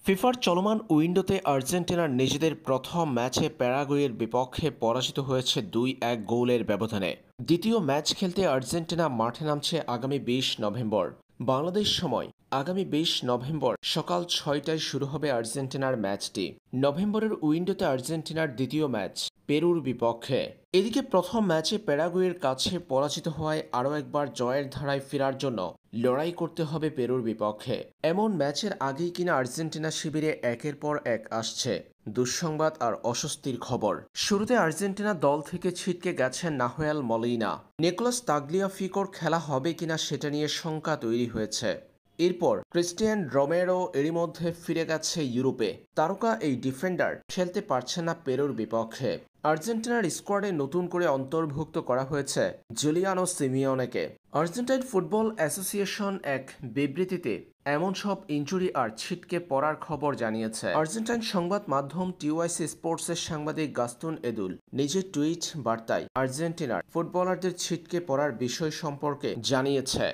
ফিফার চলমান উইন্ডোতে আর্জেন্টিনার নিজেদের প্রথম ম্যাচে প্যারাগুয়ের বিপক্ষে পরাজিত হয়েছে ২-১ গোলের ব্যবধানে। দ্বিতীয় ম্যাচ খেলতে আর্জেন্টিনা মাঠে নামছে আগামী ২০ নভেম্বর বাংলাদেশ সময়। আগামী ২০ নভেম্বর সকাল ৬টায় শুরু হবে আর্জেন্টিনার ম্যাচটি। নভেম্বরের উইন্ডোতে আর্জেন্টিনার দ্বিতীয় ম্যাচ পেরুর বিপক্ষে। এদিকে প্রথম ম্যাচে প্যারাগুয়ের কাছে পরাজিত হওয়ায় আরও একবার জয়ের ধারায় ফেরার জন্য লড়াই করতে হবে পেরুর বিপক্ষে। এমন ম্যাচের আগেই কিনা আর্জেন্টিনা শিবিরে একের পর এক আসছে দুঃসংবাদ আর অস্বস্তির খবর। শুরুতে আর্জেন্টিনা দল থেকে ছিটকে গেছেন নাহুয়েল মলিনা। নিকোলাস তাগলিয়াফিকোর খেলা হবে কিনা সেটা নিয়ে শঙ্কা তৈরি হয়েছে। এরপর ক্রিস্টিয়ান রোমেরো এরই মধ্যে ফিরে গেছে ইউরোপে। তারকা এই ডিফেন্ডার খেলতে পারছে না পেরুর বিপক্ষে। আর্জেন্টিনার স্কোয়াডে নতুন করে অন্তর্ভুক্ত করা হয়েছে জুলিয়ানো সিমিওনেকে। আর্জেন্টাইন ফুটবল অ্যাসোসিয়েশন এক বিবৃতিতে এমন সব ইনজুরি আর ছিটকে পড়ার খবর জানিয়েছে। আর্জেন্টাইন সংবাদ মাধ্যম টিওয়াইসি স্পোর্টসের সাংবাদিক গাস্তুন এদুল নিজের টুইট বার্তায় আর্জেন্টিনার ফুটবলারদের ছিটকে পড়ার বিষয় সম্পর্কে জানিয়েছে।